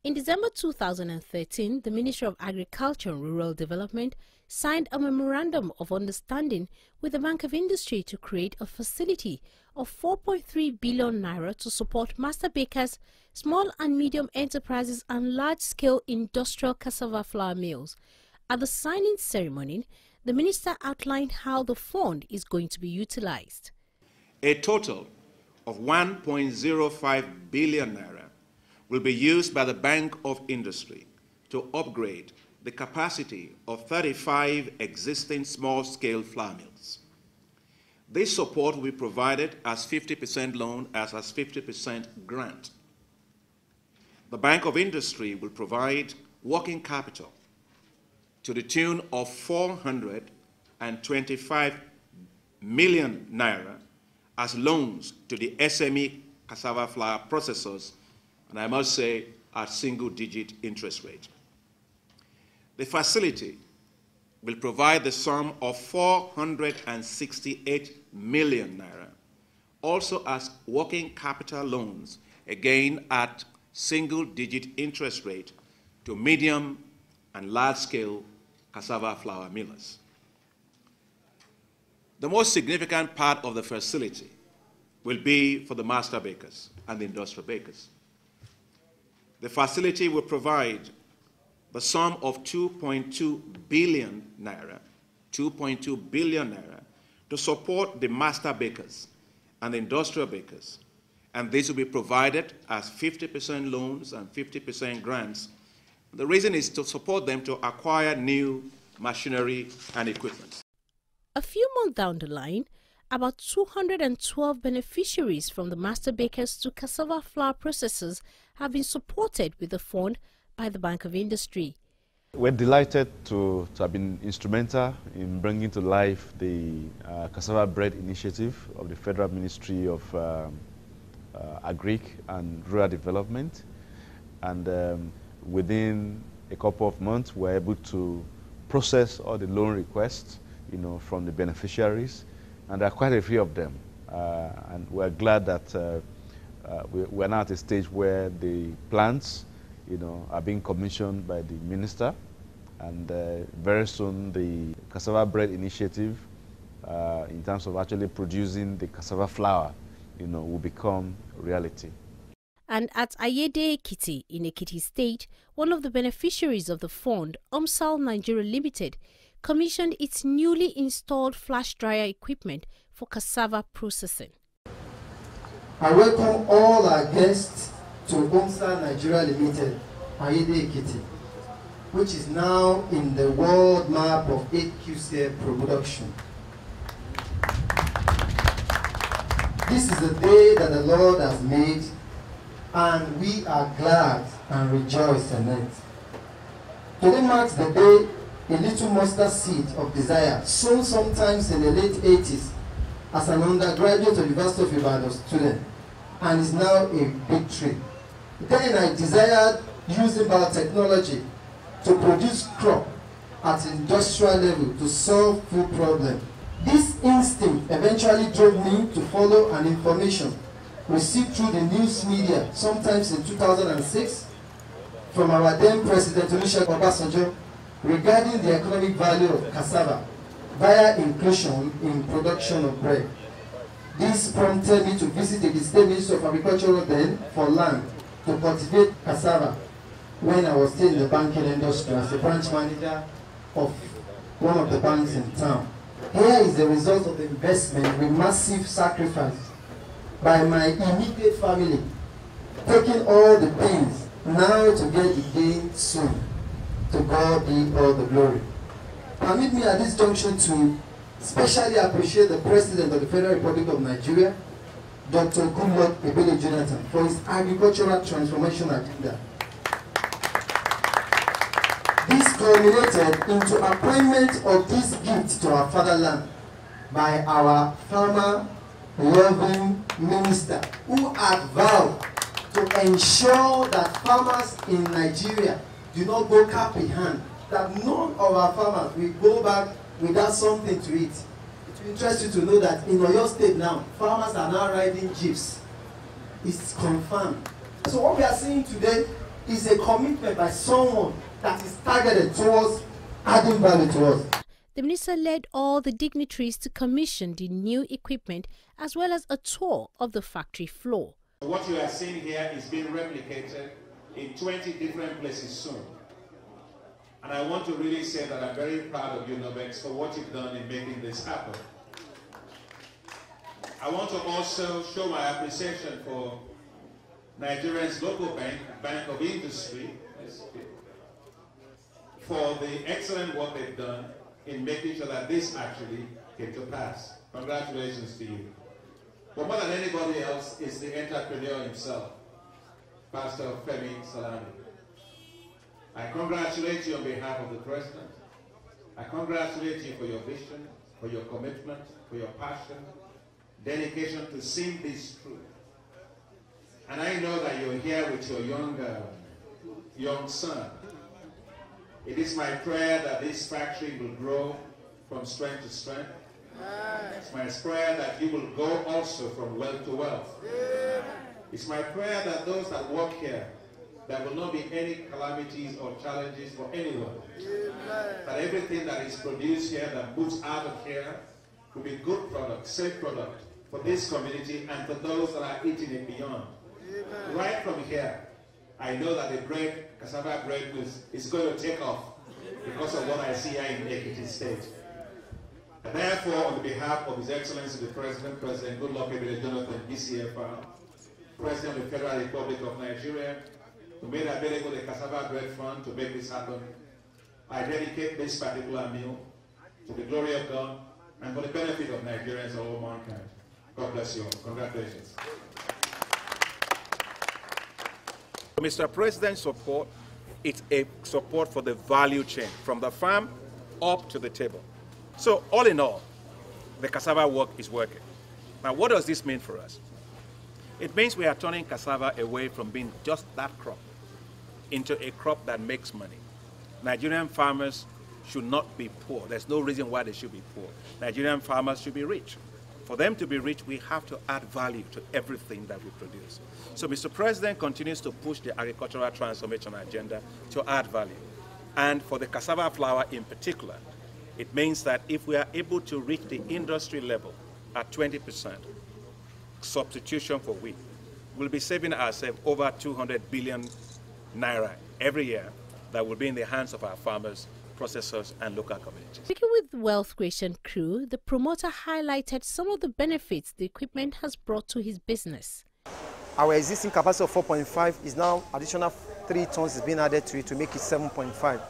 In December 2013, the Ministry of Agriculture and Rural Development signed a memorandum of understanding with the Bank of Industry to create a facility of 4.3 billion naira to support master bakers, small and medium enterprises and large-scale industrial cassava flour mills. At the signing ceremony, the minister outlined how the fund is going to be utilized. A total of 1.05 billion naira will be used by the Bank of Industry to upgrade the capacity of 35 existing small-scale flour mills. This support will be provided as 50% loan as 50% grant. The Bank of Industry will provide working capital to the tune of 425 million naira as loans to the SME cassava flour processors, and I must say at single-digit interest rate. The facility will provide the sum of 468 million naira, also as working capital loans, again at single-digit interest rate to medium and large-scale cassava flour millers. The most significant part of the facility will be for the master bakers and the industrial bakers. The facility will provide the sum of 2.2 billion naira to support the master bakers and the industrial bakers, and this will be provided as 50% loans and 50% grants. The reason is to support them to acquire new machinery and equipment. A few months down the line, about 212 beneficiaries from the master bakers to cassava flour processors have been supported with the fund by the Bank of Industry. We're delighted to have been instrumental in bringing to life the Cassava Bread Initiative of the Federal Ministry of Agric and Rural Development. And within a couple of months, we're able to process all the loan requests, from the beneficiaries, and there are quite a few of them. And we're glad that we're now at a stage where the plants, are being commissioned by the minister, and very soon the Cassava Bread Initiative, in terms of actually producing the cassava flour, will become reality. And at Ayede Ekiti in Ekiti State, one of the beneficiaries of the fund, Oamsal Nigeria Limited, commissioned its newly installed flash dryer equipment for cassava processing. I welcome all our guests to Oamsal Nigeria Limited, Ayede Ekiti, which is now in the world map of 8QCF production. This is the day that the Lord has made, and we are glad and rejoice in it. Today marks the day a little mustard seed of desire, sown sometimes in the late 80s as an undergraduate of University of Ibadan student, and is now a big tree. Then I desired using biotechnology to produce crop at industrial level to solve food problems. This instinct eventually drove me to follow an information received through the news media, sometimes in 2006, from our then President Olusegun Obasanjo, regarding the economic value of cassava via inclusion in production of bread. This prompted me to visit the State Ministry of Agriculture then for land to cultivate cassava when I was still in the banking industry as a branch manager of one of the banks in town. Here is the result of the investment with massive sacrifice by my immediate family, taking all the pains now to get the gain soon. To God be all the glory. Permit me at this junction to specially appreciate the President of the Federal Republic of Nigeria, Dr. Goodluck Ebele Jonathan, for his agricultural transformation agenda. This culminated into appointment of this gift to our fatherland by our farmer-loving minister, who had vowed to ensure that farmers in Nigeria do not go cap in hand, that none of our farmers will go back without something to eat. It will interest you to know that in Oyo State now, farmers are now riding jeeps. It's confirmed. So what we are seeing today is a commitment by someone that is targeted towards adding value to us. The minister led all the dignitaries to commission the new equipment as well as a tour of the factory floor. What you are seeing here is being replicated in 20 different places soon. And I want to really say that I'm very proud of you, Nobex, for what you've done in making this happen. I want to also show my appreciation for Nigeria's local bank, Bank of Industry, for the excellent work they've done in making sure that this actually came to pass. Congratulations to you. But more than anybody else is the entrepreneur himself, Pastor Femi Salami. I congratulate you on behalf of the President. I congratulate you for your vision, for your commitment, for your passion, dedication to seeing this through. And I know that you're here with your young son. It is my prayer that this factory will grow from strength to strength. It's my prayer that you will go also from wealth to wealth. It's my prayer that those that work here, there will not be any calamities or challenges for anyone. That everything that is produced here, that moves out of here, will be good product, safe product for this community and for those that are eating it beyond. Right from here, I know that the bread, cassava bread, is going to take off because of what I see here in Ekiti State. And therefore, on behalf of His Excellency the President, President Goodluck Ebele Jonathan, BCFR, President of the Federal Republic of Nigeria, who made available the Cassava Bread Fund to make this happen, I dedicate this particular meal to the glory of God and for the benefit of Nigerians and all mankind. God bless you all. Congratulations. Mr. President's support, it's a support for the value chain, from the farm up to the table. So all in all, the cassava work is working. Now what does this mean for us? It means we are turning cassava away from being just that crop into a crop that makes money. Nigerian farmers should not be poor. There's no reason why they should be poor. Nigerian farmers should be rich. For them to be rich, we have to add value to everything that we produce. So Mr. President continues to push the agricultural transformation agenda to add value. And for the cassava flour in particular, it means that if we are able to reach the industry level at 20% substitution for wheat, we'll be saving ourselves over 200 billion naira every year that will be in the hands of our farmers, processors, and local communities. Speaking with the Wealth Creation crew, the promoter highlighted some of the benefits the equipment has brought to his business. Our existing capacity of 4.5 is now additional 3 tons is being added to it to make it 7.5.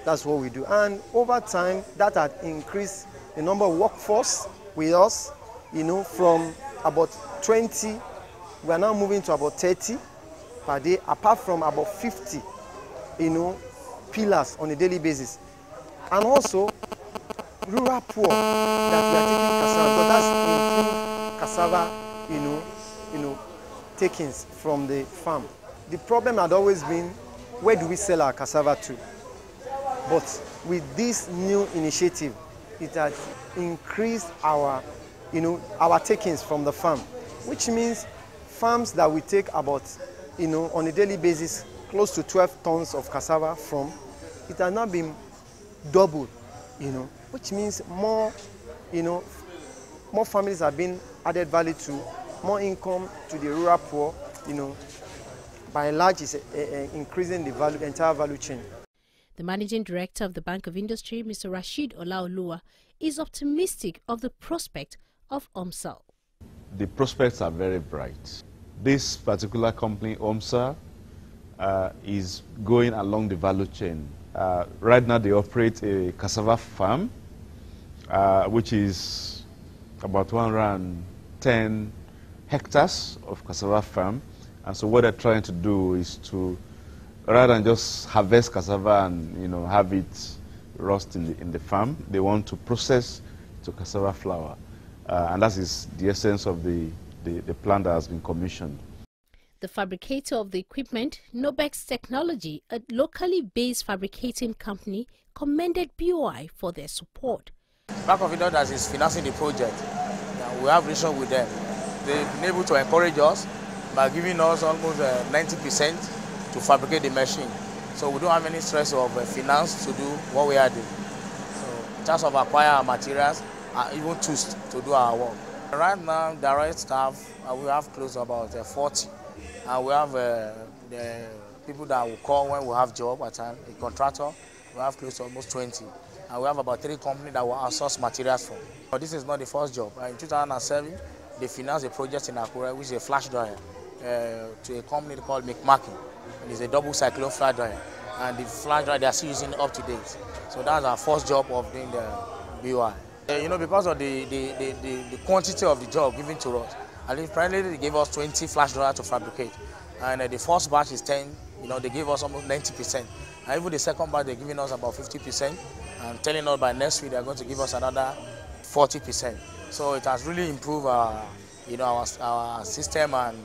That's what we do. And over time, that had increased the number of workforce with us, from about 20, we are now moving to about 30 per day, apart from about 50, pillars on a daily basis. And also, rural poor that we are taking cassava, but that's improved cassava, takings from the farm. The problem had always been, where do we sell our cassava to? But with this new initiative, it has increased our, our takings from the farm, which means farms that we take about, on a daily basis, close to 12 tons of cassava from, it has now been doubled, which means more, more families are being added value to, more income to the rural poor, by and large, is increasing the value, entire value chain. The Managing Director of the Bank of Industry, Mr. Rashid Olaoluwa, is optimistic of the prospect of Oamsal. The prospects are very bright. This particular company, Oamsal, is going along the value chain. Right now they operate a cassava farm, which is about 110 hectares of cassava farm. And so what they're trying to do is to, rather than just harvest cassava and have it rust in the farm, they want to process to cassava flour. And that is the essence of the plant that has been commissioned. The fabricator of the equipment, Nobex Technology, a locally based fabricating company, commended BOI for their support. Bank of Industry is financing the project. We have relation with them. They've been able to encourage us by giving us almost 90% to fabricate the machine. So we don't have any stress of finance to do what we are doing. So in terms of acquire our materials, even tools to do our work. Right now, direct staff, we have close to about 40. And we have the people that will call when we have job at time, a contractor, we have close to almost 20. And we have about 3 companies that will outsource materials for. But this is not the first job. In 2007, they financed a project in Akure, which is a flash dryer, to a company called McMakin. It's a double cyclone flash dryer. And the flash dryer they are still using up to date. So that's our first job of doing the BOI. Because of the quantity of the job given to us, at least primarily they gave us 20 flash dryers to fabricate. And the first batch is 10, they gave us almost 90%. And even the second batch, they're giving us about 50%. And telling us by next week, they're going to give us another 40%. So it has really improved our system and,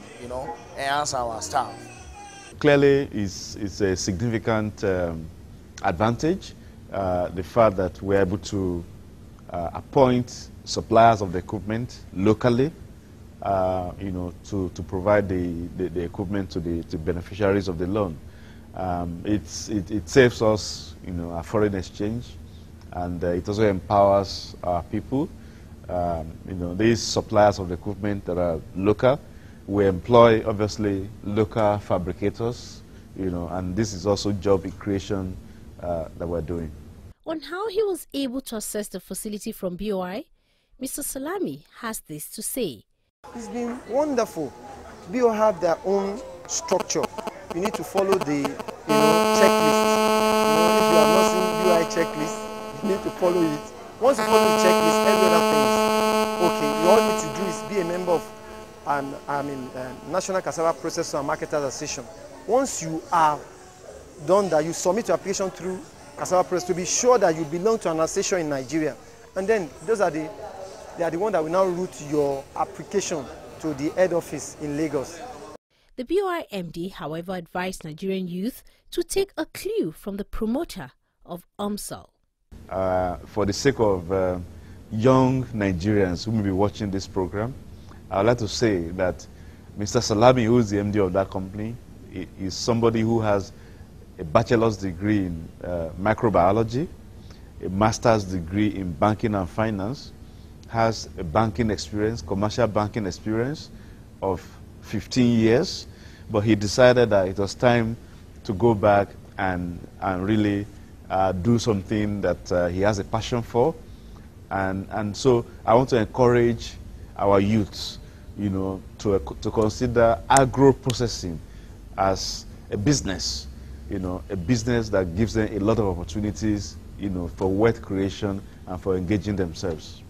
enhance our staff. Clearly, it's a significant advantage, the fact that we're able to appoint suppliers of the equipment locally, to provide the equipment to the beneficiaries of the loan. It saves us, a foreign exchange, and it also empowers our people. These suppliers of the equipment that are local, we employ obviously local fabricators, and this is also job creation that we're doing. On how he was able to access the facility from BOI, Mr. Salami has this to say. It's been wonderful. BOI have their own structure. You need to follow the checklist. If you have not seen BOI checklist, you need to follow it. Once you follow the checklist, every other thing is okay. All you need to do is be a member of National Cassava Processors and Marketers Association. Once you are done that, you submit your application through Cassava Press to be sure that you belong to an association in Nigeria. And then they are the ones that will now route your application to the head office in Lagos. The BOI MD, however, advised Nigerian youth to take a clue from the promoter of Oamsal. For the sake of young Nigerians who may be watching this program, I would like to say that Mr. Salami, who is the MD of that company, is somebody who has a bachelor's degree in microbiology, a master's degree in banking and finance, has a banking experience, commercial banking experience of 15 years, but he decided that it was time to go back and really do something that he has a passion for. And so I want to encourage our youths, to consider agro-processing as a business, a business that gives them a lot of opportunities, for wealth creation and for engaging themselves.